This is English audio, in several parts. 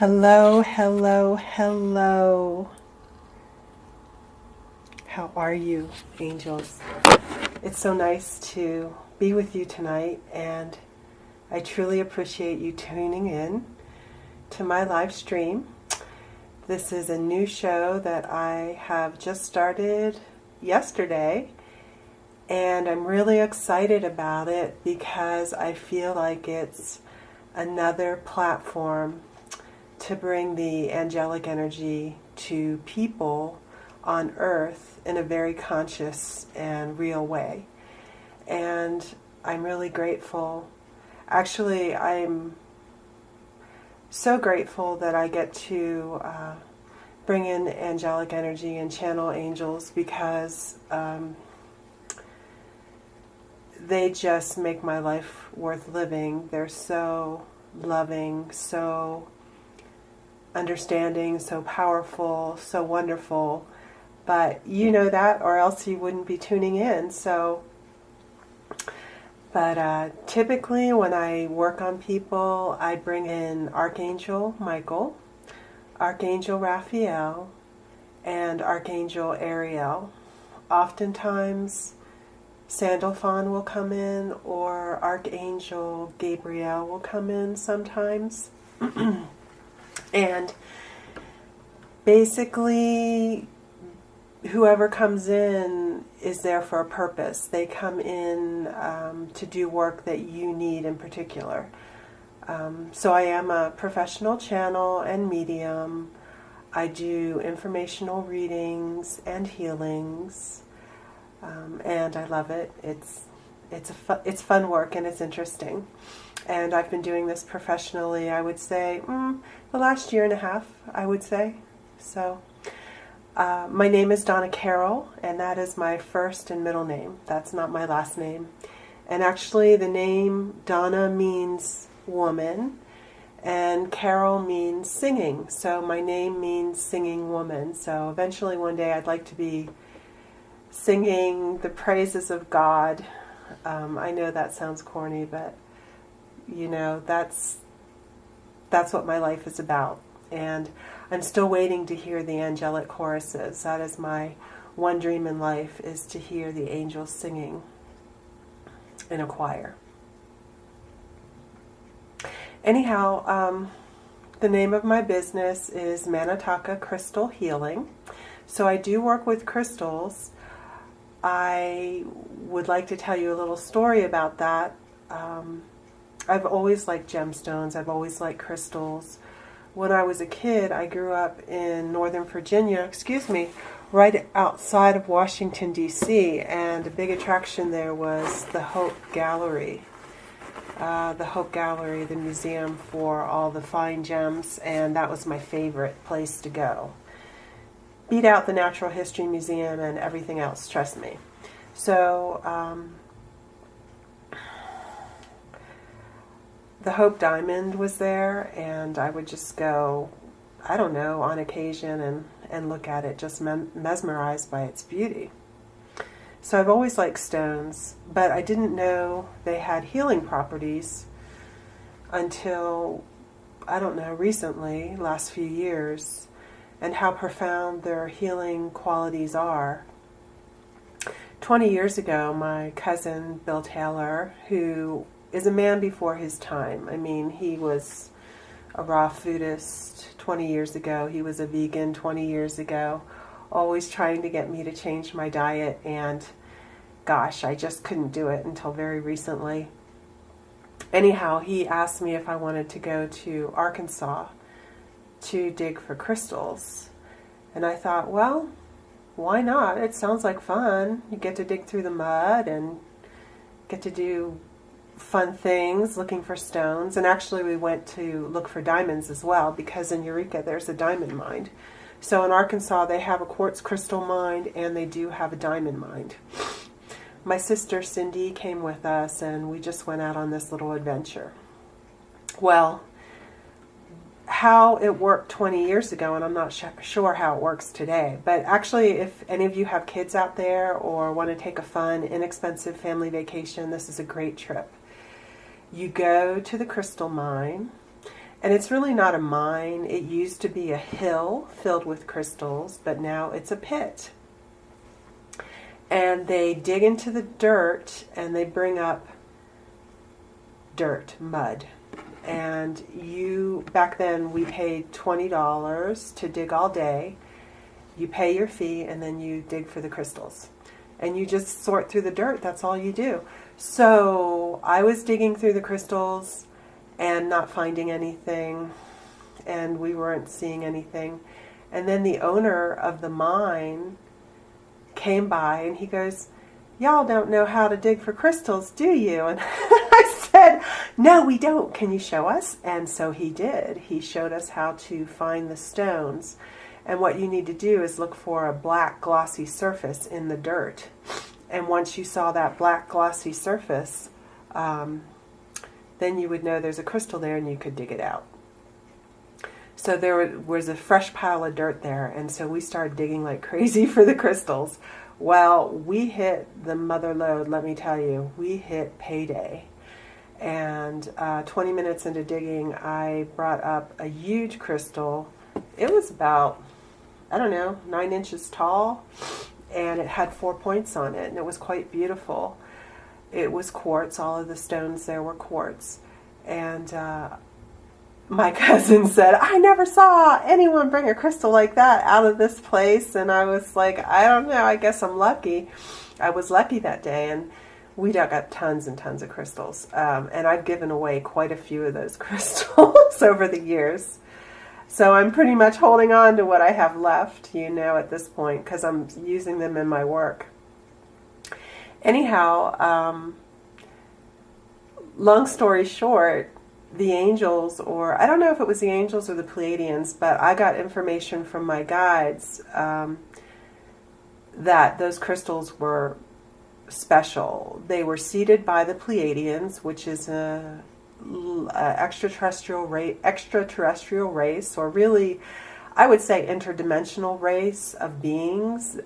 Hello, hello, hello. How are you, angels? It's so nice to be with you tonight, and I truly appreciate you tuning in to my live stream. This is a new show that I have just started yesterday, and I'm really excited about it because I feel like it's another platform to bring the angelic energy to people on Earth in a very conscious and real way. And I'm really grateful. Actually, I'm so grateful that I get to bring in angelic energy and channel angels because they just make my life worth living. They're so loving, so understanding, so powerful, so wonderful. But you know that, or else you wouldn't be tuning in. But typically when I work on people, I bring in Archangel Michael, Archangel Raphael, and Archangel Ariel. Oftentimes Sandalphon will come in, or Archangel Gabriel will come in sometimes. And basically, whoever comes in is there for a purpose. They come in to do work that you need in particular. So I am a professional channel and medium. I do informational readings and healings, and I love it. It's fun work, and it's interesting. And I've been doing this professionally, I would say, the last year and a half, I would say. So, my name is Donna Carol, and that is my first and middle name. That's not my last name. And actually, the name Donna means woman, and Carol means singing. So my name means singing woman. So eventually one day I'd like to be singing the praises of God. I know that sounds corny, but you know, that's what my life is about. And I'm still waiting to hear the angelic choruses. That is my one dream in life, is to hear the angels singing in a choir. Anyhow, the name of my business is Manataka Crystal Healing. So I do work with crystals. I would like to tell you a little story about that. I've always liked gemstones. I've always liked crystals. When I was a kid, I grew up in Northern Virginia, right outside of Washington, D.C., and a big attraction there was the Hope Gallery. The museum for all the fine gems, and that was my favorite place to go. Beat out the Natural History Museum and everything else, trust me. So, the Hope Diamond was there, and I would just go, I don't know, on occasion and look at it, just mesmerized by its beauty. So I've always liked stones, but I didn't know they had healing properties until, I don't know, recently, last few years, and how profound their healing qualities are. 20 years ago, my cousin Bill Taylor, who is a man before his time. I mean, he was a raw foodist 20 years ago. He was a vegan 20 years ago, always trying to get me to change my diet, and gosh, I just couldn't do it until very recently. Anyhow, he asked me if I wanted to go to Arkansas to dig for crystals. And I thought, well, why not? It sounds like fun. You get to dig through the mud and get to do fun things looking for stones. And actually we went to look for diamonds as well, because in Eureka there's a diamond mine. So in Arkansas they have a quartz crystal mine, and they do have a diamond mine. My sister Cindy came with us, and we just went out on this little adventure. Well, how it worked 20 years ago, and I'm not sure how it works today, but actually if any of you have kids out there or want to take a fun, inexpensive family vacation, this is a great trip. You go to the crystal mine, And it's really not a mine. It used to be a hill filled with crystals, but now it's a pit. And they dig into the dirt and they bring up dirt, mud. And back then we paid $20 to dig all day. You pay your fee and then you dig for the crystals. And you just sort through the dirt. That's all you do. So I was digging through the crystals and not finding anything. And we weren't seeing anything. And then the owner of the mine came by and he goes, "Y'all don't know how to dig for crystals, do you?" And I said, "No, we don't. Can you show us?" And so he did. He showed us how to find the stones. And what you need to do is look for a black glossy surface in the dirt. And once you saw that black glossy surface, then you would know there's a crystal there and you could dig it out. So there was a fresh pile of dirt there, and so we started digging like crazy for the crystals. Well, we hit the mother lode, let me tell you. We hit payday. And 20 minutes into digging, I brought up a huge crystal. It was about, 9 inches tall, and it had 4 points on it, and it was quite beautiful. It was quartz. All of the stones there were quartz. And my cousin said, "I never saw anyone bring a crystal like that out of this place." And I was like, I don't know, I guess I'm lucky. I was lucky that day, and we dug up tons and tons of crystals. And I've given away quite a few of those crystals over the years. So I'm pretty much holding on to what I have left, at this point, because I'm using them in my work. Anyhow, long story short, the angels, or I don't know if it was the angels or the Pleiadians, but I got information from my guides that those crystals were special. They were seeded by the Pleiadians, which is a extraterrestrial race, or really, I would say interdimensional race of beings.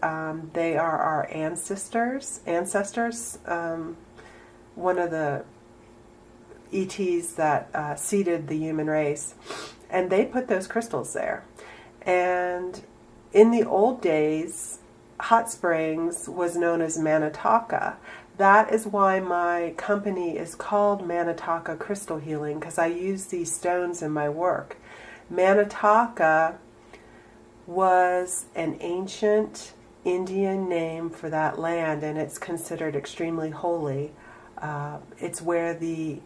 They are our ancestors. One of the ETs that seeded the human race, and they put those crystals there. And in the old days, Hot Springs was known as Manataka. That is why my company is called Manataka Crystal Healing, because I use these stones in my work. Manataka was an ancient Indian name for that land, and it's considered extremely holy. It's where the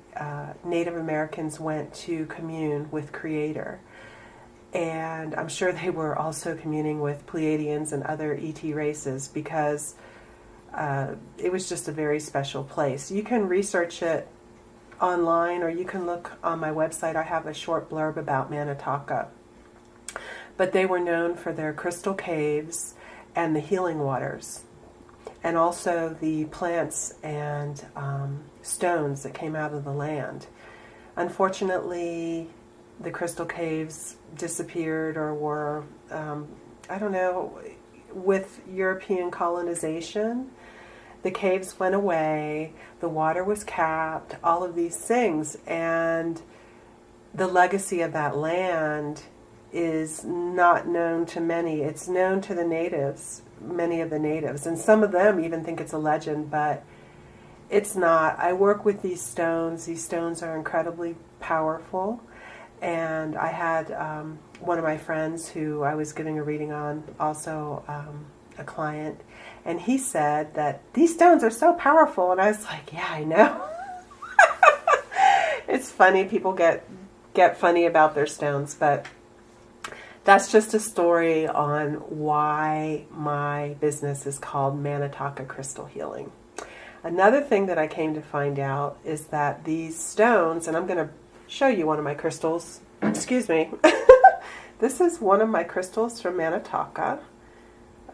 Native Americans went to commune with Creator. And I'm sure they were also communing with Pleiadians and other ET races, because it was just a very special place. You can research it online, or you can look on my website. I have a short blurb about Manataka. But they were known for their crystal caves and the healing waters, and also the plants and stones that came out of the land. Unfortunately, the crystal caves disappeared, or were, with European colonization, the caves went away, the water was capped, all of these things, and the legacy of that land is not known to many. It's known to the natives, many of the natives, and some of them even think it's a legend, but it's not. I work with these stones. These stones are incredibly powerful, and I had one of my friends who I was giving a reading on, also a client, and he said that these stones are so powerful, and I was like, yeah, I know. It's funny, people get funny about their stones, but that's just a story on why my business is called Manataka Crystal Healing. Another thing that I came to find out is that these stones, and I'm going to show you one of my crystals. Excuse me. This is one of my crystals from Manataka.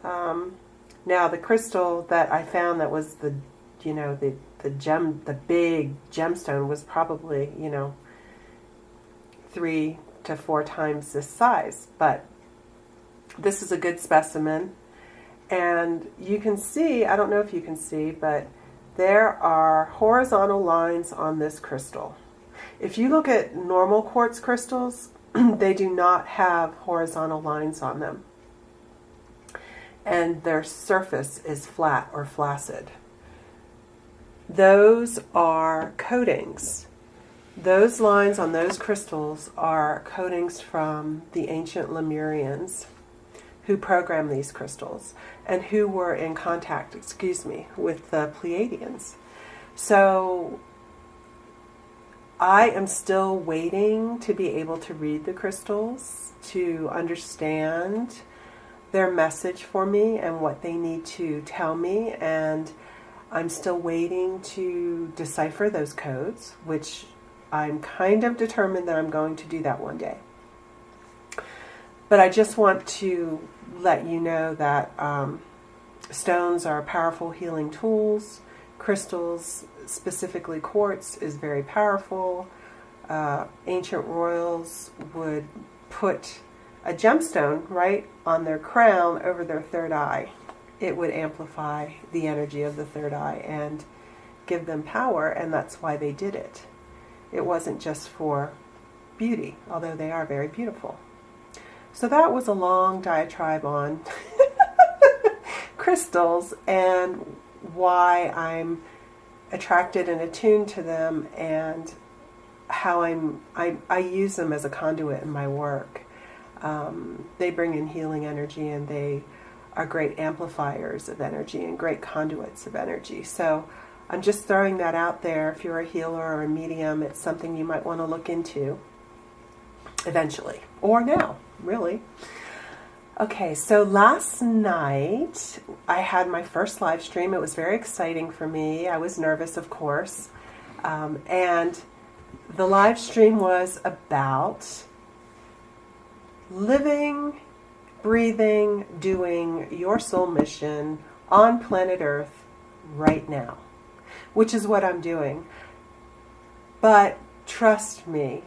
Now, the crystal that I found that was the big gemstone was probably, 3 to 4 times this size, but this is a good specimen, and you can see, I don't know if you can see, but there are horizontal lines on this crystal. If you look at normal quartz crystals, they do not have horizontal lines on them. And their surface is flat or flaccid. Those are coatings. Those lines on those crystals are coatings from the ancient Lemurians who programmed these crystals and who were in contact, with the Pleiadians. So I am still waiting to be able to read the crystals, to understand their message for me and what they need to tell me, and I'm still waiting to decipher those codes, which I'm kind of determined that I'm going to do that one day. But I just want to let you know that stones are powerful healing tools. Crystals, specifically quartz, is very powerful. Ancient royals would put a gemstone right on their crown over their third eye. It would amplify the energy of the third eye and give them power, and that's why they did it. It wasn't just for beauty, although they are very beautiful. So that was a long diatribe on crystals and why I'm attracted and attuned to them, and how I use them as a conduit in my work. They bring in healing energy, and they are great amplifiers of energy and great conduits of energy. So I'm just throwing that out there. If you're a healer or a medium, it's something you might want to look into eventually, or now, really. Okay, so last night I had my first live stream. It was very exciting for me. I was nervous, of course. And the live stream was about living, breathing, doing your soul mission on planet Earth right now, which is what I'm doing. But trust me,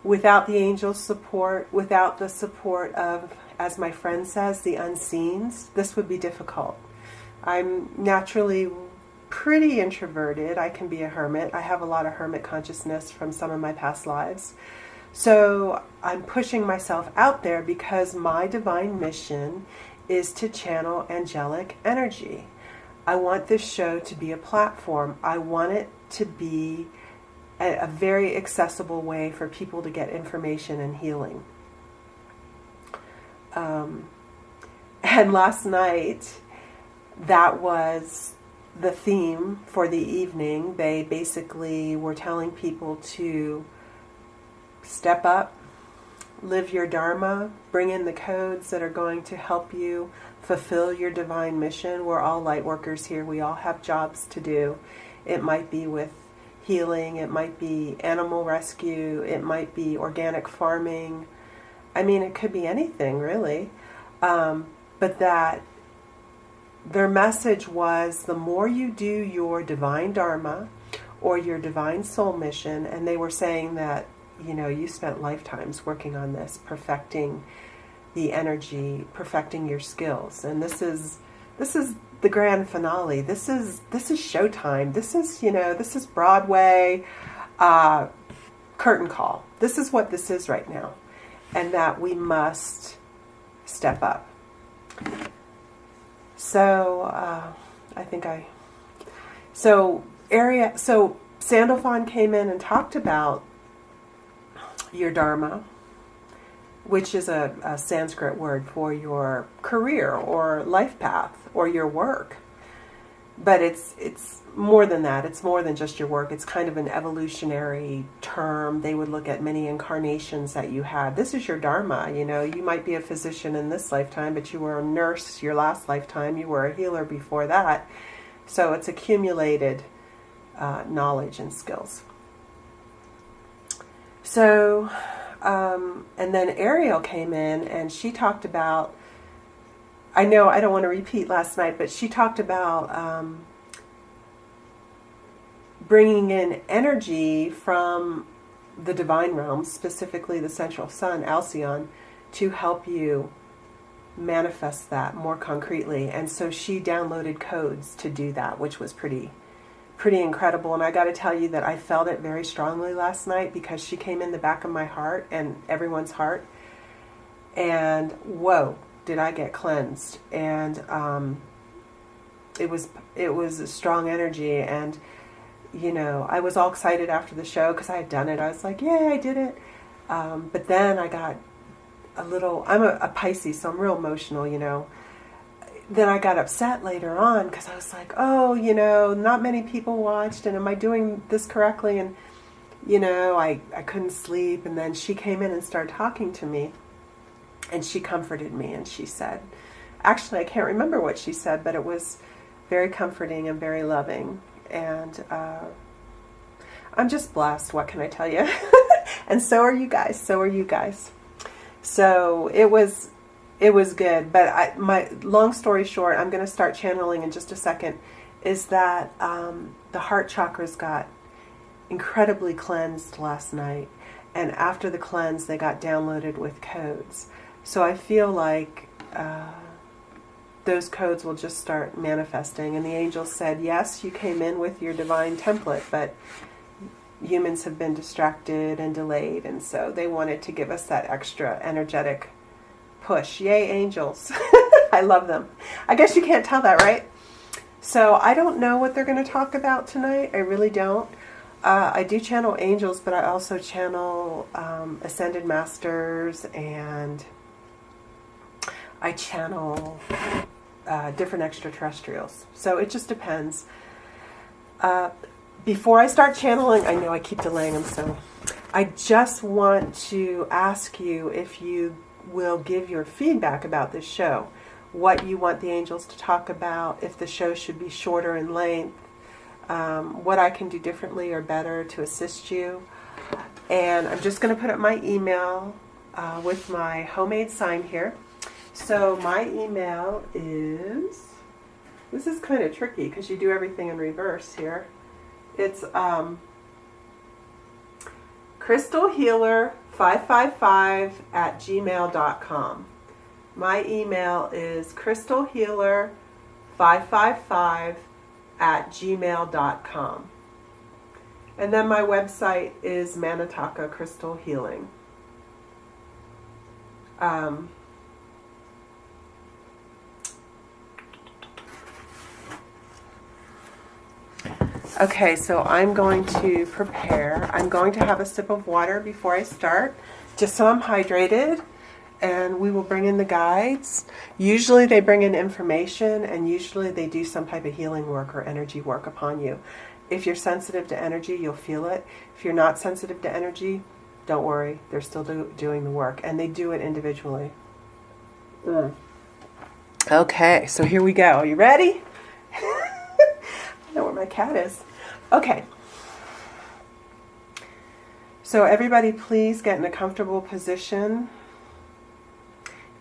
without the angels' support, without the support of, as my friend says, the unseens, this would be difficult. I'm naturally pretty introverted. I can be a hermit. I have a lot of hermit consciousness from some of my past lives. So I'm pushing myself out there because my divine mission is to channel angelic energy. I want this show to be a platform. I want it to be a very accessible way for people to get information and healing. And last night, that was the theme for the evening. They basically were telling people to step up, live your dharma, bring in the codes that are going to help you fulfill your divine mission. We're all light workers here. We all have jobs to do. It might be with healing, it might be animal rescue, it might be organic farming. I mean, it could be anything, really. But that their message was, the more you do your divine dharma or your divine soul mission, and they were saying that, you know, you spent lifetimes working on this, perfecting the energy, perfecting your skills, and this is the grand finale. This is showtime. This is Broadway, curtain call. This is what this is right now, and that we must step up. So Sandalphon came in and talked about your dharma, which is a Sanskrit word for your career or life path or your work. But it's more than that. It's more than just your work. It's kind of an evolutionary term. They would look at many incarnations that you had. This is your dharma. You know, you might be a physician in this lifetime, but you were a nurse your last lifetime. You were a healer before that. So it's accumulated knowledge and skills. So, and then Ariel came in and she talked about, I know I don't want to repeat last night, but she talked about bringing in energy from the divine realms, specifically the central sun, Alcyon, to help you manifest that more concretely. And so she downloaded codes to do that, which was pretty pretty incredible. And I got to tell you that I felt it very strongly last night, because she came in the back of my heart and everyone's heart. And whoa, did I get cleansed. And it was a strong energy. And, you know, I was all excited after the show because I had done it. I was like, yay, I did it. But then I got a little, I'm a Pisces, so I'm real emotional, you know. Then I got upset later on because I was like, oh, you know, not many people watched, and am I doing this correctly? And, you know, I couldn't sleep. And then she came in and started talking to me, and she comforted me, and she said, actually, I can't remember what she said, but it was very comforting and very loving. And I'm just blessed. What can I tell you? And so are you guys. So are you guys. So it was good. But my long story short, I'm going to start channeling in just a second, is that the heart chakras got incredibly cleansed last night. And after the cleanse, they got downloaded with codes. So I feel like those codes will just start manifesting. And the angels said, yes, you came in with your divine template, but humans have been distracted and delayed. And so they wanted to give us that extra energetic push. Yay, angels. I love them. I guess you can't tell that, right? So I don't know what they're going to talk about tonight. I really don't. I do channel angels, but I also channel ascended masters, and I channel different extraterrestrials. So it just depends. Before I start channeling, I know I keep delaying them, so I just want to ask you if you will give your feedback about this show, what you want the angels to talk about, if the show should be shorter in length, what I can do differently or better to assist you. And I'm just going to put up my email with my homemade sign here. So my email is, this is kind of tricky because you do everything in reverse here. It's crystalhealer555@gmail.com. My email is crystalhealer555@gmail.com. And then my website is Manataka Crystal Healing. Okay, so I'm going to prepare. I'm going to have a sip of water before I start, just so I'm hydrated. And we will bring in the guides. Usually they bring in information, and usually they do some type of healing work or energy work upon you. If you're sensitive to energy, you'll feel it. If you're not sensitive to energy, don't worry. They're still doing the work, and they do it individually. Okay, so here we go. Are you ready? I know where my cat is. Okay. So everybody, please get in a comfortable position.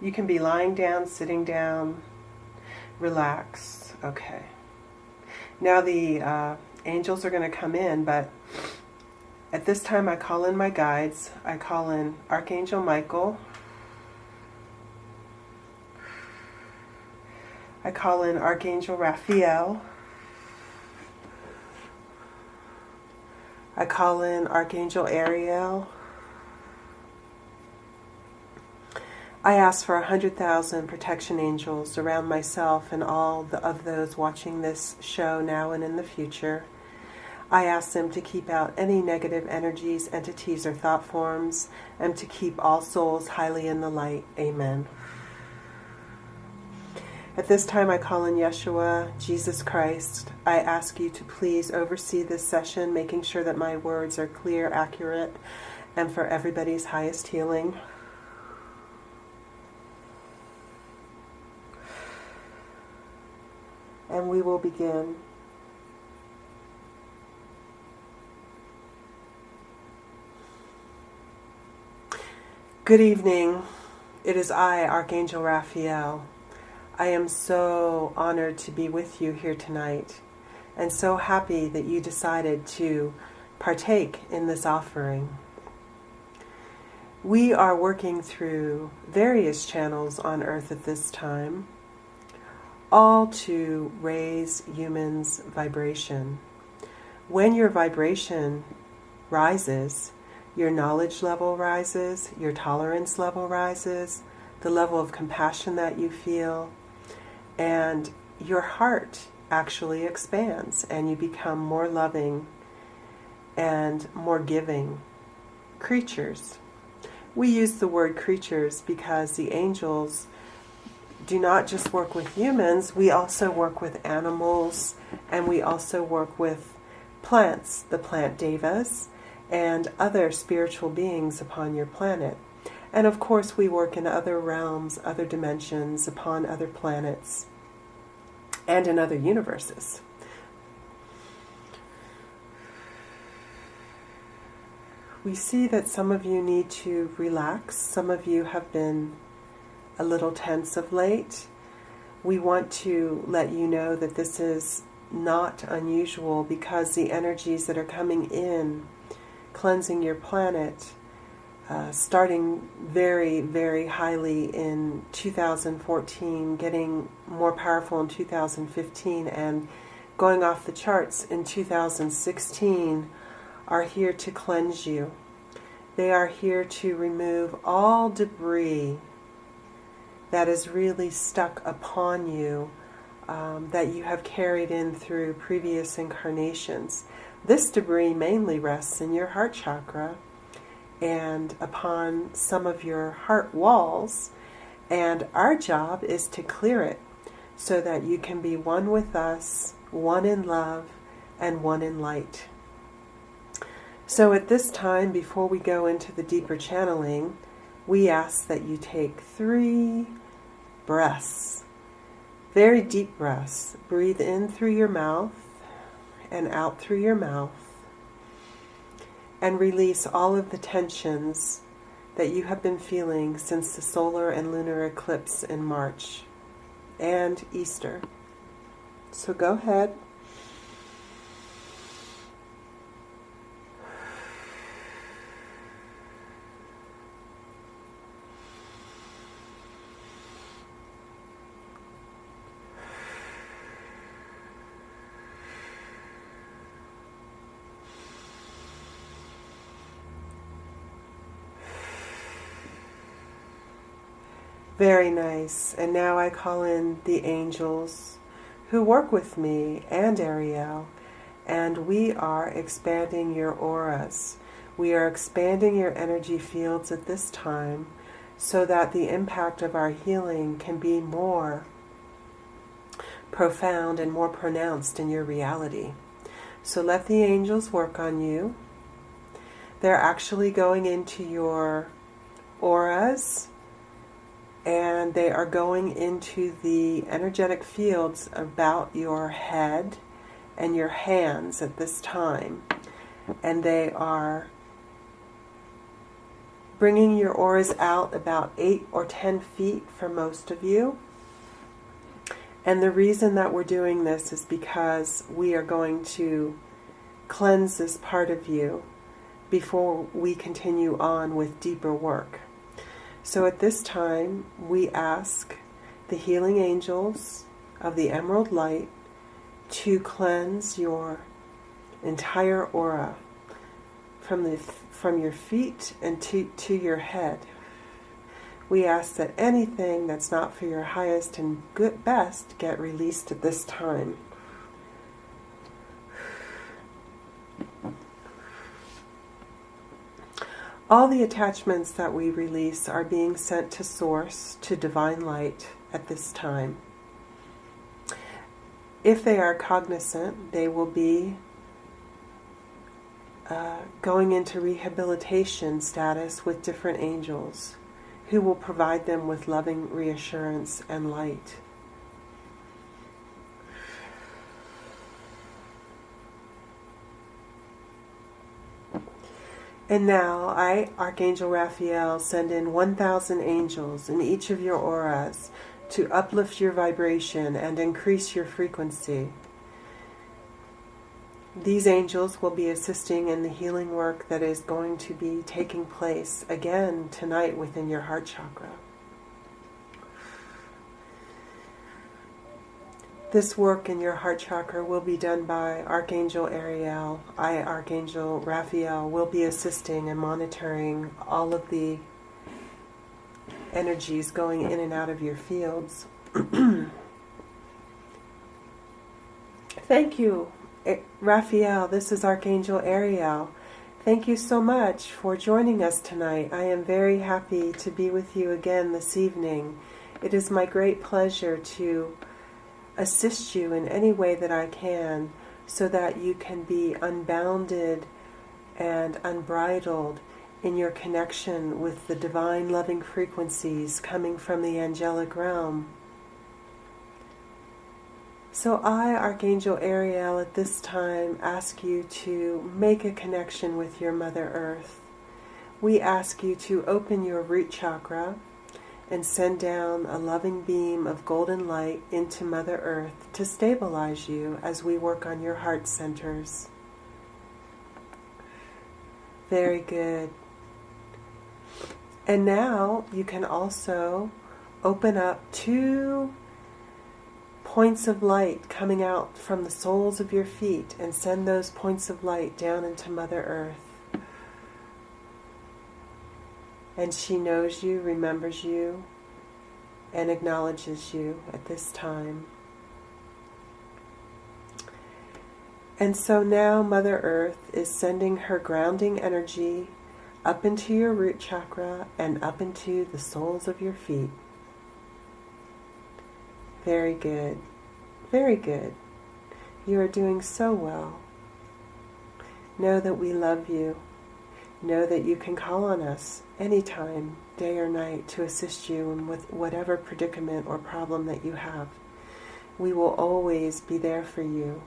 You can be lying down, sitting down, relax. Okay. Now the angels are going to come in, but at this time I call in my guides. I call in Archangel Michael. I call in Archangel Raphael. I call in Archangel Ariel. I ask for 100,000 protection angels around myself and all of those watching this show now and in the future. I ask them to keep out any negative energies, entities, or thought forms, and to keep all souls highly in the light. Amen. At this time, I call in Yeshua, Jesus Christ. I ask you to please oversee this session, making sure that my words are clear, accurate, and for everybody's highest healing. And we will begin. Good evening. It is I, Archangel Raphael. I am so honored to be with you here tonight, and so happy that you decided to partake in this offering. We are working through various channels on Earth at this time, all to raise humans' vibration. when your vibration rises, your knowledge level rises, your tolerance level rises, the level of compassion that you feel, and your heart actually expands and you become more loving and more giving creatures. We use the word creatures because the angels do not just work with humans, we also work with animals, and we also work with plants, the plant devas, and other spiritual beings upon your planet. And of course we work in other realms, other dimensions, upon other planets, and in other universes. We see that some of you need to relax. Some of you have been a little tense of late. We want to let you know that this is not unusual because the energies that are coming in, cleansing your planet, starting very, very highly in 2014, getting more powerful in 2015, and going off the charts in 2016, are here to cleanse you. They are here to remove all debris that is really stuck upon you, that you have carried in through previous incarnations. This debris mainly rests in your heart chakra and upon some of your heart walls, and our job is to clear it so that you can be one with us, one in love, and one in light. So at this time, before we go into the deeper channeling, we ask that you take 3 breaths, very deep breaths. Breathe in through your mouth and out through your mouth, and release all of the tensions that you have been feeling since the solar and lunar eclipse in March and Easter. So go ahead. Very nice. And now I call in the angels who work with me and Ariel, and we are expanding your auras. We are expanding your energy fields at this time so that the impact of our healing can be more profound and more pronounced in your reality. So let the angels work on you. They're actually going into your auras, and they are going into the energetic fields about your head and your hands at this time. And they are bringing your auras out about 8 or 10 feet for most of you. And the reason that we're doing this is because we are going to cleanse this part of you before we continue on with deeper work. So at this time, we ask the healing angels of the Emerald Light to cleanse your entire aura from your feet and to your head. We ask that anything that's not for your highest and good best get released at this time. All the attachments that we release are being sent to Source, to Divine Light at this time. If they are cognizant, they will be going into rehabilitation status with different angels who will provide them with loving reassurance and light. And now, I, Archangel Raphael, send in 1,000 angels in each of your auras to uplift your vibration and increase your frequency. These angels will be assisting in the healing work that is going to be taking place again tonight within your heart chakra. This work in your heart chakra will be done by Archangel Ariel. I, Archangel Raphael, will be assisting and monitoring all of the energies going in and out of your fields. Thank you, Raphael. This is Archangel Ariel. Thank you so much for joining us tonight. I am very happy to be with you again this evening. It is my great pleasure to assist you in any way that I can so that you can be unbounded and unbridled in your connection with the divine loving frequencies coming from the angelic realm. So I, Archangel Ariel, at this time ask you to make a connection with your Mother Earth. We ask you to open your root chakra and send down a loving beam of golden light into Mother Earth to stabilize you as we work on your heart centers. Very good. And now you can also open up 2 points of light coming out from the soles of your feet and send those points of light down into Mother Earth. And she knows you, remembers you, and acknowledges you at this time. And so now Mother Earth is sending her grounding energy up into your root chakra and up into the soles of your feet. Very good. Very good. You are doing so well. Know that we love you. Know that you can call on us anytime, day or night, to assist you in with whatever predicament or problem that you have. We will always be there for you.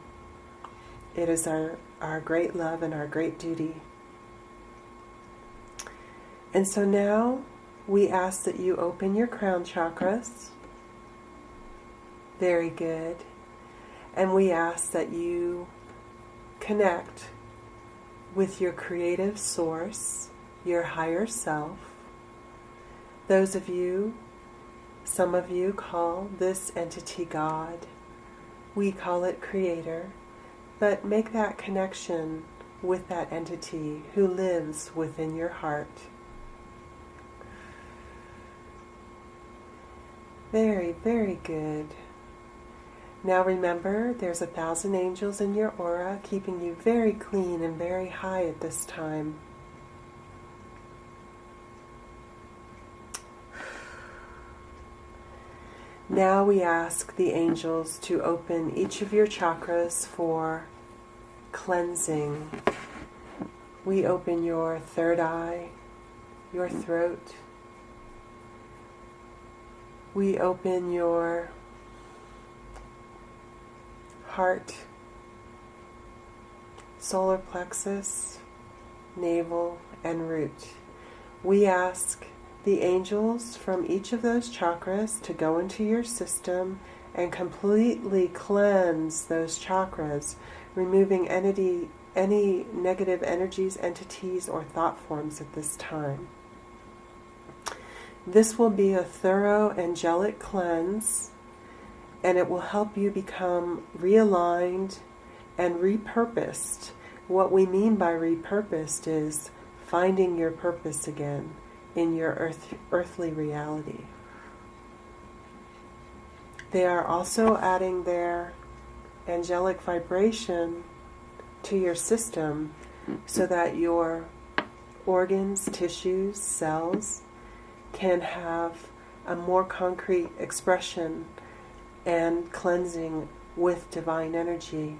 It is our great love and our great duty. And so now we ask that you open your crown chakras. Very good. And we ask that you connect with your creative source, your higher self. Those of you, some of you call this entity God. We call it Creator. But make that connection with that entity who lives within your heart. Very, very good. Now remember, there's 1,000 angels in your aura, keeping you very clean and very high at this time. Now we ask the angels to open each of your chakras for cleansing. We open your third eye, your throat. We open your heart, solar plexus, navel, and root. We ask the angels from each of those chakras to go into your system and completely cleanse those chakras, removing any negative energies, entities, or thought forms at this time. This will be a thorough angelic cleanse, and it will help you become realigned and repurposed. What we mean by repurposed is finding your purpose again in your earthly reality. They are also adding their angelic vibration to your system so that your organs, tissues, cells can have a more concrete expression and cleansing with divine energy.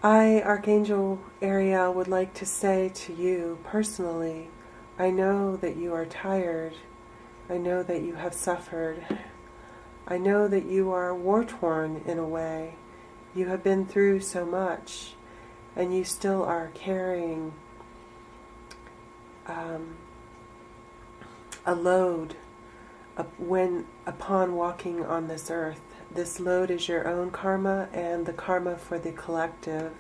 I, Archangel Ariel, would like to say to you personally, I know that you are tired. I know that you have suffered. I know that you are war-torn in a way. You have been through so much, and you still are carrying a load upon walking on this earth this load is your own karma and the karma for the collective.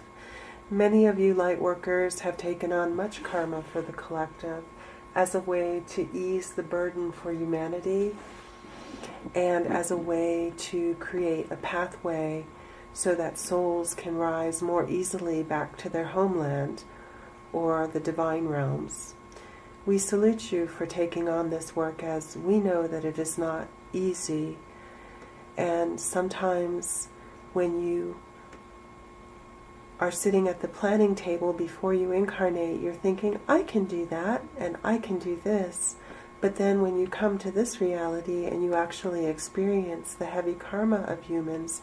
Many of you light workers have taken on much karma for the collective as a way to ease the burden for humanity and as a way to create a pathway so that souls can rise more easily back to their homeland or the divine realms. We salute you for taking on this work, as we know that it is not easy. And sometimes when you are sitting at the planning table before you incarnate, you're thinking, I can do that and I can do this. But then when you come to this reality and you actually experience the heavy karma of humans,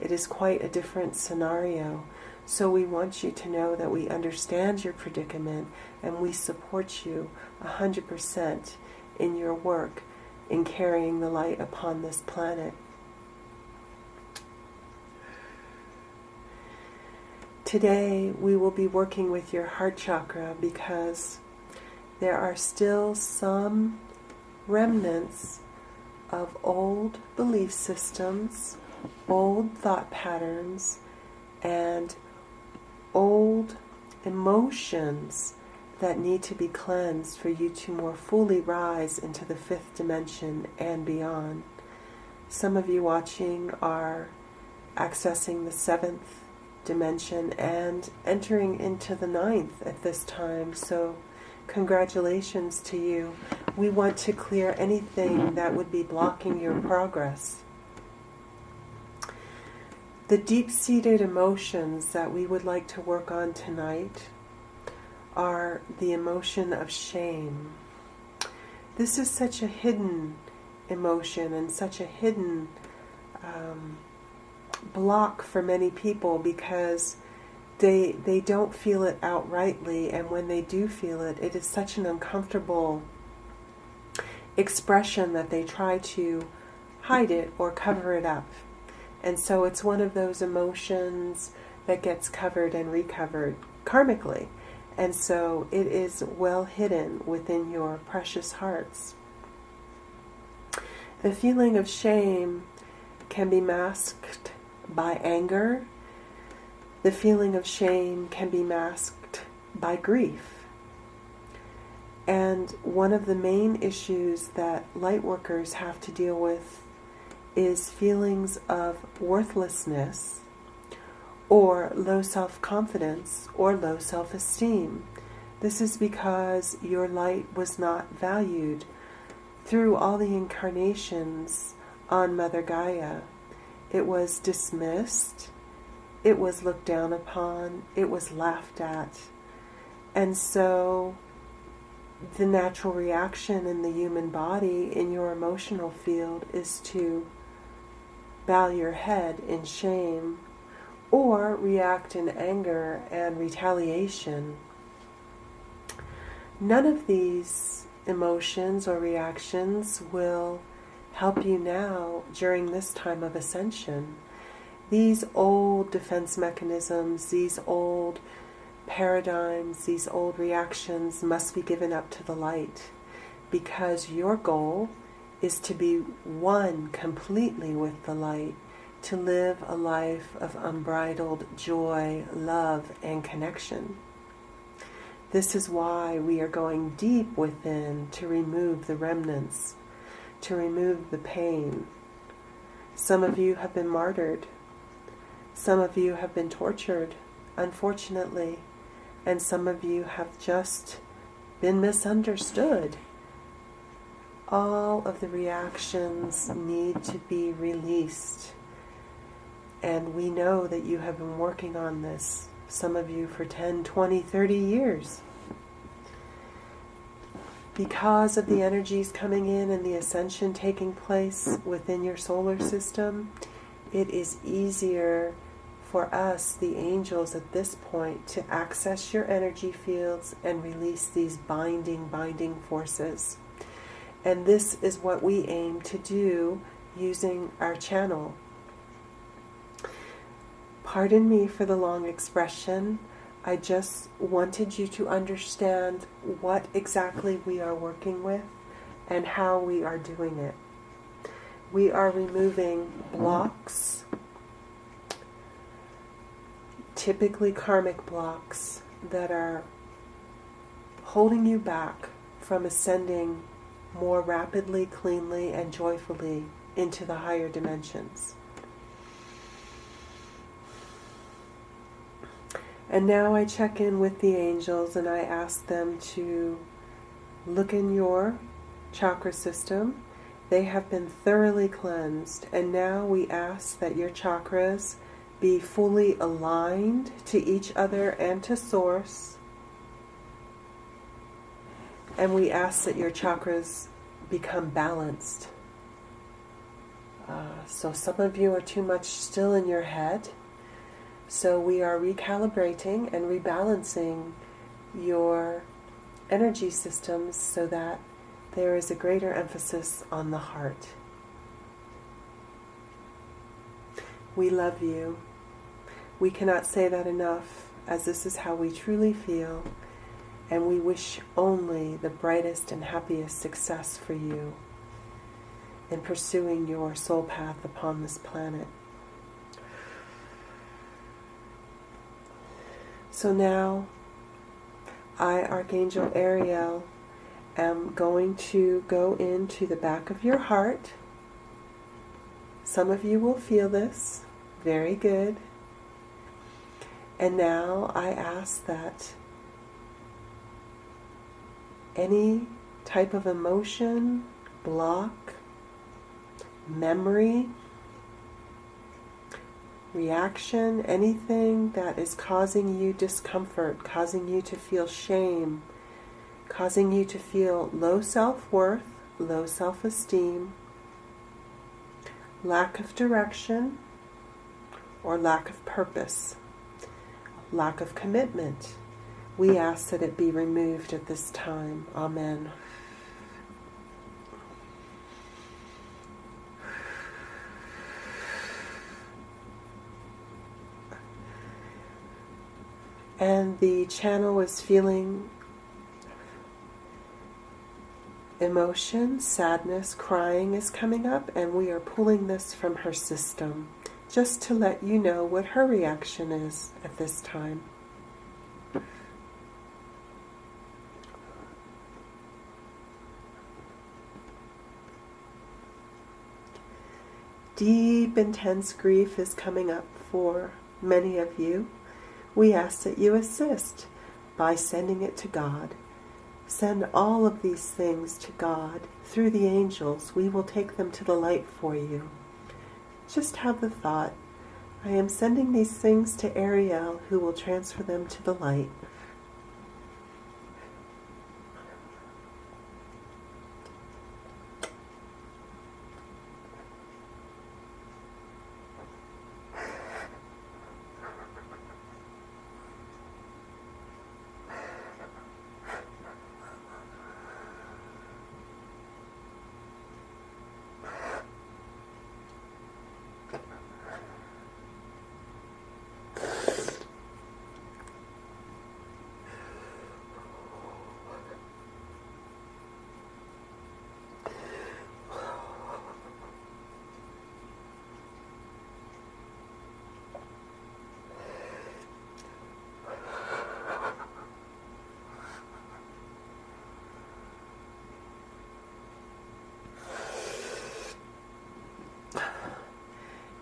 it is quite a different scenario. So we want you to know that we understand your predicament and we support you 100% in your work in carrying the light upon this planet. Today we will be working with your heart chakra because there are still some remnants of old belief systems, old thought patterns, and old emotions that need to be cleansed for you to more fully rise into the 5th dimension and beyond. Some of you watching are accessing the 7th dimension and entering into the 9th at this time, so congratulations to you. We want to clear anything that would be blocking your progress. The deep-seated emotions that we would like to work on tonight are the emotion of shame. This is such a hidden emotion and such a hidden block for many people because they don't feel it outrightly, and when they do feel it, it is such an uncomfortable expression that they try to hide it or cover it up. And so it's one of those emotions that gets covered and recovered karmically. And so it is well hidden within your precious hearts. The feeling of shame can be masked by anger. The feeling of shame can be masked by grief. And one of the main issues that light workers have to deal with is feelings of worthlessness or low self-confidence or low self-esteem. This is because your light was not valued through all the incarnations on Mother Gaia. It was dismissed, it was looked down upon, it was laughed at. And so the natural reaction in the human body, in your emotional field, is to bow your head in shame or react in anger and retaliation. None of these emotions or reactions will help you now during this time of ascension. These old defense mechanisms, these old paradigms, these old reactions must be given up to the light, because your goal is to be one completely with the light, to live a life of unbridled joy, love, and connection. This is why we are going deep within to remove the remnants, to remove the pain. Some of you have been martyred. Some of you have been tortured, unfortunately. And some of you have just been misunderstood. All of the reactions need to be released. And we know that you have been working on this, some of you for 10, 20, 30 years. Because of the energies coming in and the ascension taking place within your solar system, it is easier for us, the angels, at this point, to access your energy fields and release these binding forces. And this is what we aim to do using our channel. Pardon me for the long expression. I just wanted you to understand what exactly we are working with and how we are doing it. We are removing blocks, typically karmic blocks, that are holding you back from ascending more rapidly, cleanly, and joyfully into the higher dimensions. And now I check in with the angels and I ask them to look in your chakra system. They have been thoroughly cleansed, and now we ask that your chakras be fully aligned to each other and to Source. And we ask that your chakras become balanced. So some of you are too much still in your head. So we are recalibrating and rebalancing your energy systems so that there is a greater emphasis on the heart. We love you. We cannot say that enough, as this is how we truly feel, and we wish only the brightest and happiest success for you in pursuing your soul path upon this planet. So now, I, Archangel Ariel, am going to go into the back of your heart. Some of you will feel this. Very good. And now I ask that any type of emotion, block, memory, reaction, anything that is causing you discomfort, causing you to feel shame, causing you to feel low self-worth, low self-esteem, lack of direction, or lack of purpose, lack of commitment, we ask that it be removed at this time. Amen. And the channel is feeling emotion, sadness, crying is coming up, and we are pulling this from her system just to let you know what her reaction is at this time. Deep, intense grief is coming up for many of you. We ask that you assist by sending it to God. Send all of these things to God through the angels. We will take them to the light for you. Just have the thought, I am sending these things to Ariel, who will transfer them to the light.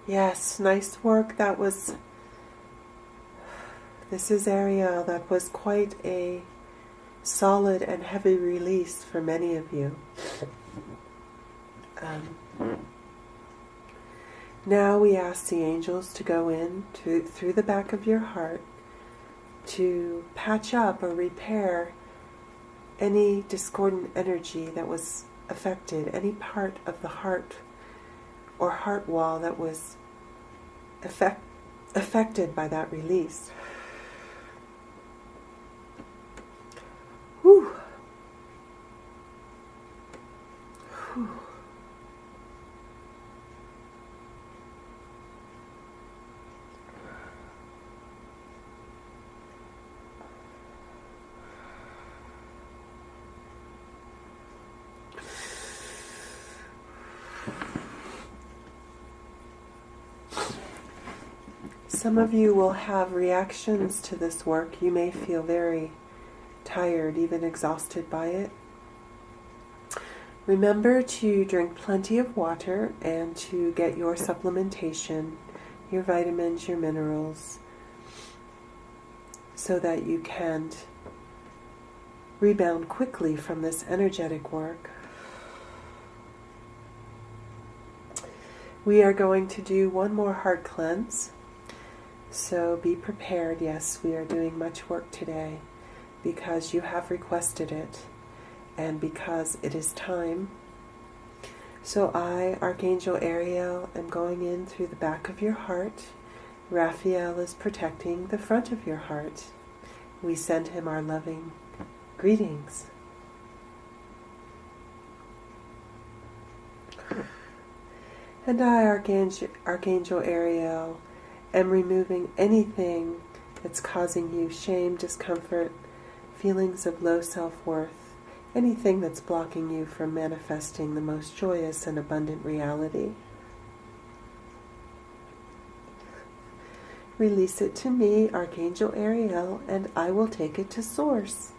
Yes, nice work. This is Ariel. That was quite a solid and heavy release for many of you. Now we ask the angels to go in through the back of your heart to patch up or repair any discordant energy that was affected, any part of the heart or heart wall that was affected by that release. Whew. Whew. Some of you will have reactions to this work. You may feel very tired, even exhausted by it. Remember to drink plenty of water and to get your supplementation, your vitamins, your minerals, so that you can rebound quickly from this energetic work. We are going to do one more heart cleanse, so be prepared. Yes, we are doing much work today because you have requested it and because it is time. So I, Archangel Ariel, am going in through the back of your heart. Raphael is protecting the front of your heart. We send him our loving greetings. And I, Archangel Ariel, am removing anything that's causing you shame, discomfort, feelings of low self-worth, anything that's blocking you from manifesting the most joyous and abundant reality. Release it to me, Archangel Ariel, and I will take it to Source.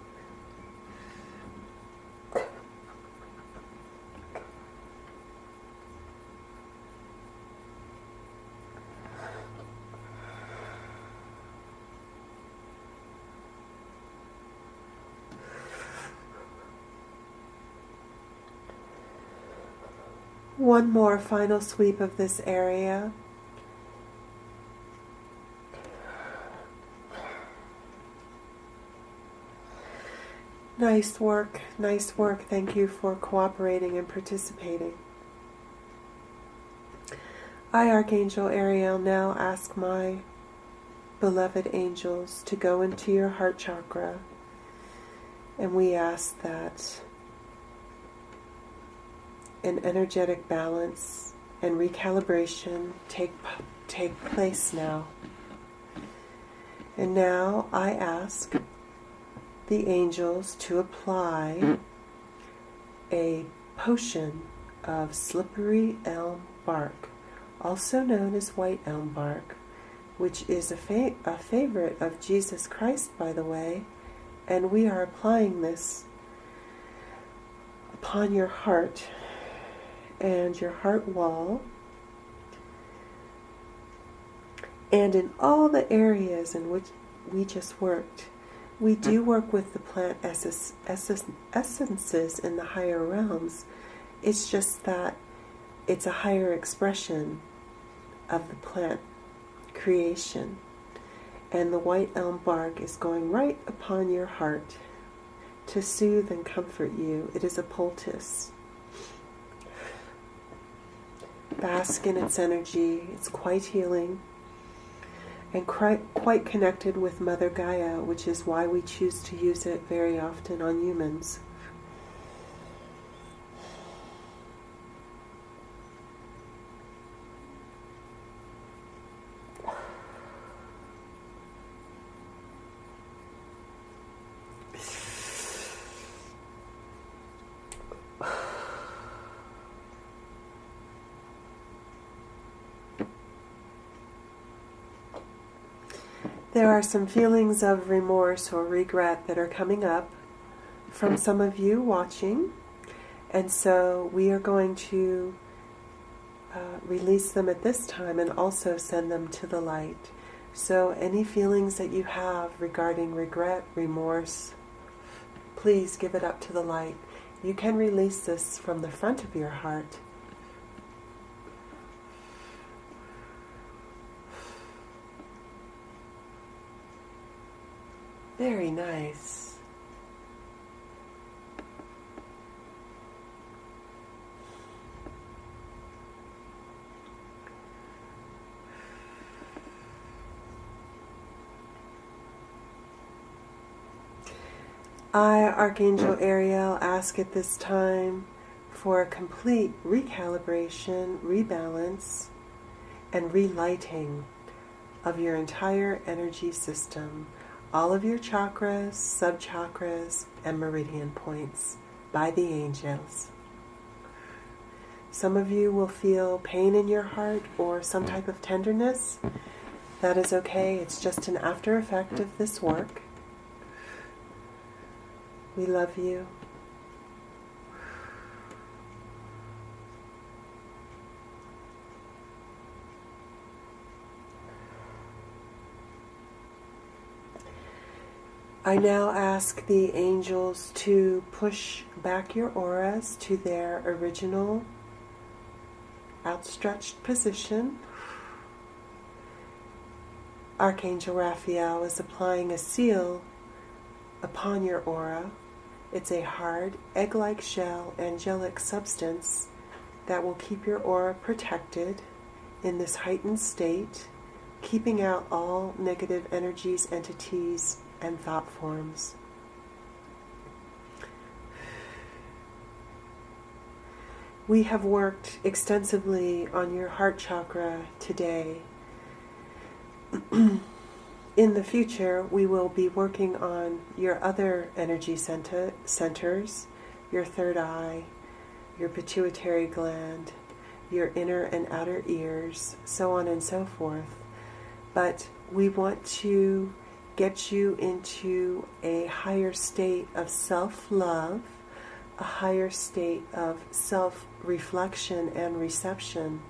One more final sweep of this area. Nice work, nice work. Thank you for cooperating and participating. I, Archangel Ariel, now ask my beloved angels to go into your heart chakra, and we ask that an energetic balance and recalibration take place now. And now I ask the angels to apply a potion of slippery elm bark, also known as white elm bark, which is a favorite of Jesus Christ, by the way, and we are applying this upon your heart and your heart wall, and in all the areas in which we just worked. We do work with the plant essences in the higher realms. It's just that it's a higher expression of the plant creation. And the white elm bark is going right upon your heart to soothe and comfort you. It is a poultice. Bask in its energy. It's quite healing and quite connected with Mother Gaia, which is why we choose to use it very often on humans. There are some feelings of remorse or regret that are coming up from some of you watching, and so we are going to release them at this time and also send them to the light. So any feelings that you have regarding regret, remorse, please give it up to the light. You can release this from the front of your heart. Very nice. I, Archangel Ariel, ask at this time for a complete recalibration, rebalance, and relighting of your entire energy system, all of your chakras, sub-chakras, and meridian points by the angels. Some of you will feel pain in your heart or some type of tenderness That is okay. It's just an after effect of this work. We love you. I now ask the angels to push back your auras to their original outstretched position. Archangel Raphael is applying a seal upon your aura. It's a hard, egg-like shell, angelic substance that will keep your aura protected in this heightened state, keeping out all negative energies, entities, and thought forms. We have worked extensively on your heart chakra today. In the future, we will be working on your other energy centers, your third eye, your pituitary gland, your inner and outer ears, so on and so forth. But we want to get you into a higher state of self-love, a higher state of self-reflection and reception.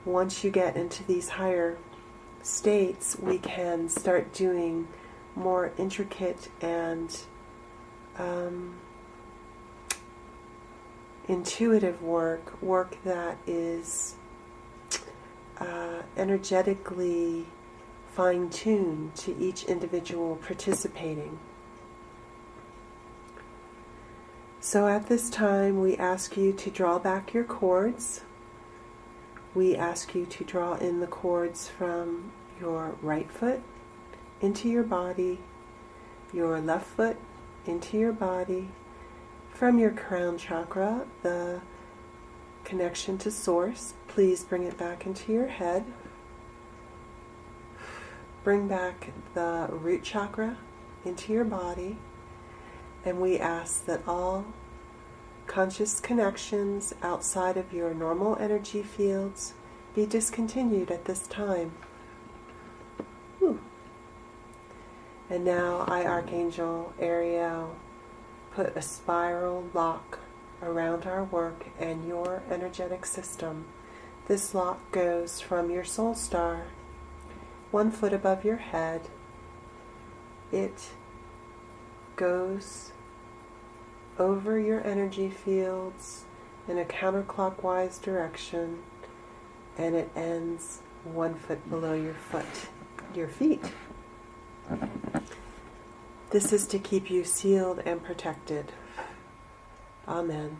Once you get into these higher states, we can start doing more intricate and intuitive work that is energetically fine-tuned to each individual participating. So at this time, we ask you to draw back your cords. We ask you to draw in the cords from your right foot into your body, your left foot into your body, from your crown chakra, the connection to source. Please bring it back into your head. Bring back the root chakra into your body, and we ask that all conscious connections outside of your normal energy fields be discontinued at this time. Whew. And now I, Archangel Ariel, put a spiral lock around our work and your energetic system. This lock goes from your soul star 1 foot above your head. It goes over your energy fields in a counterclockwise direction, and it ends 1 foot below your feet. This is to keep you sealed and protected. Amen.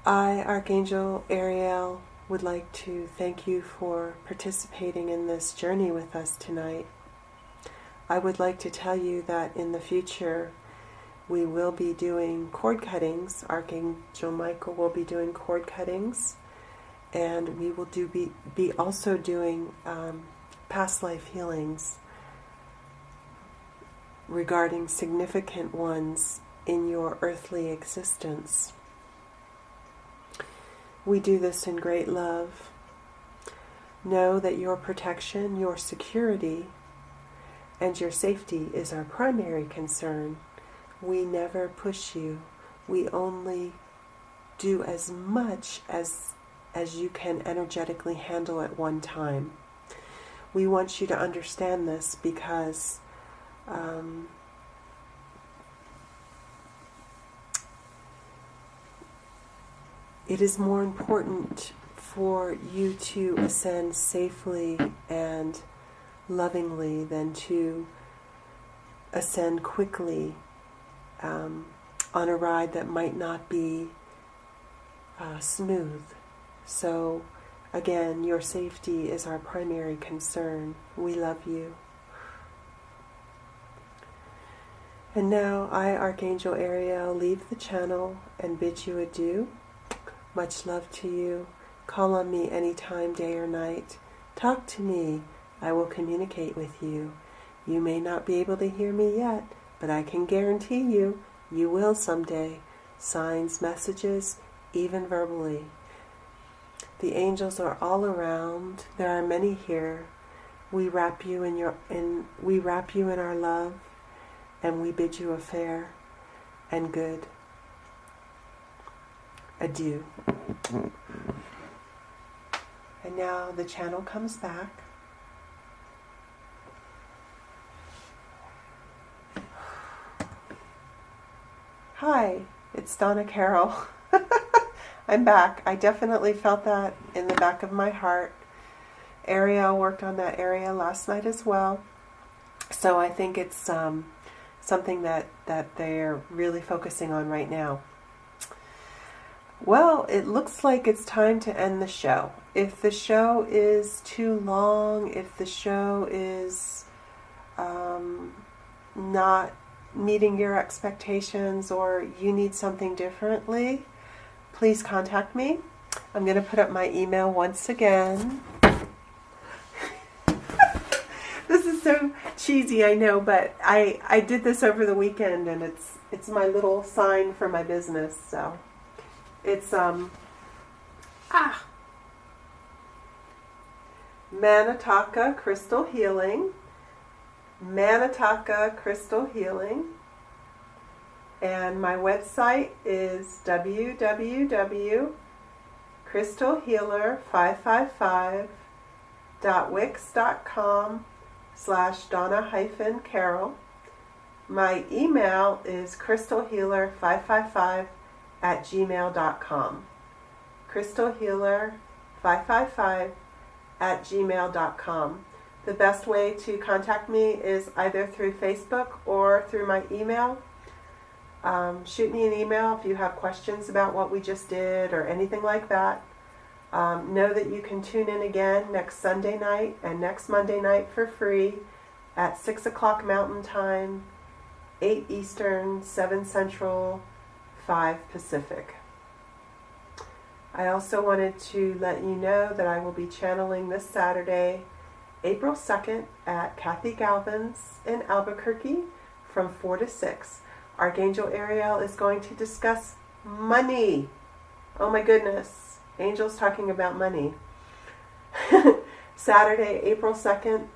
I, Archangel Ariel, would like to thank you for participating in this journey with us tonight. I would like to tell you that in the future we will be doing cord cuttings. Archangel Michael will be doing cord cuttings, and we will be also doing past life healings regarding significant ones in your earthly existence. We do this in great love. Know that your protection, your security, and your safety is our primary concern. We never push you. We only do as much as you can energetically handle at one time. We want you to understand this because it is more important for you to ascend safely and lovingly than to ascend quickly on a ride that might not be smooth. So again, your safety is our primary concern. We love you. And now I, Archangel Ariel, leave the channel and bid you adieu. Much love to you. Call on me anytime, day or night. Talk to me. I will communicate with you. You may not be able to hear me yet, but I can guarantee you will someday. Signs, messages, even verbally. The angels are all around. There are many here. We wrap you in our love, and we bid you a fair and good adieu. And now the channel comes back. Hi, it's Donna Carol. I'm back. I definitely felt that in the back of my heart. Ariel worked on that area last night as well. So I think it's something that they're really focusing on right now. Well, it looks like it's time to end the show. If the show is too long, if the show is not meeting your expectations, or you need something differently, please contact me. I'm going to put up my email once again. This is so cheesy, I know, but I did this over the weekend, and it's my little sign for my business. So it's Manataka Crystal Healing, Manataka Crystal Healing, and my website is www.crystalhealer555.wix.com/Donna-Carol. My email is crystalhealer555@gmail.com. crystalhealer555@gmail.com. The best way to contact me is either through Facebook or through my email. Shoot me an email if you have questions about what we just did or anything like that. Know that you can tune in again next Sunday night and next Monday night for free at 6 o'clock Mountain Time, 8 Eastern, 7 Central, 5 Pacific. I also wanted to let you know that I will be channeling this Saturday, April 2nd, at Kathy Galvin's in Albuquerque from 4 to 6. Archangel Ariel is going to discuss money. Oh my goodness. Angels talking about money. Saturday, April 2nd,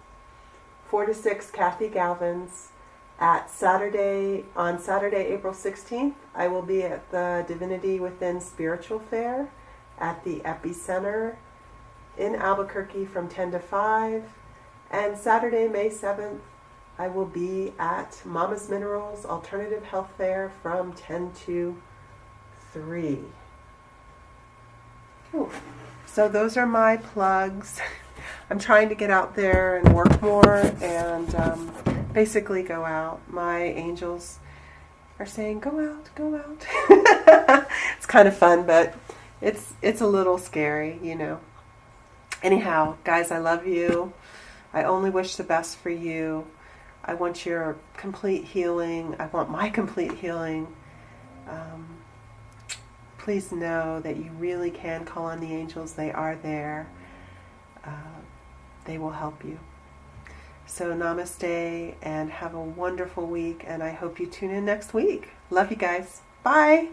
4 to 6, Kathy Galvin's. On Saturday, April 16th, I will be at the Divinity Within Spiritual Fair at the Epicenter in Albuquerque from 10 to 5. And Saturday, May 7th, I will be at Mama's Minerals Alternative Health Fair from 10 to 3. Ooh. So those are my plugs. I'm trying to get out there and work more and basically go out. My angels are saying, go out, go out. It's kind of fun, but it's a little scary, you know. Anyhow, guys, I love you. I only wish the best for you. I want your complete healing. I want my complete healing. Please know that you really can call on the angels. They are there. They will help you. So namaste and have a wonderful week. And I hope you tune in next week. Love you guys. Bye.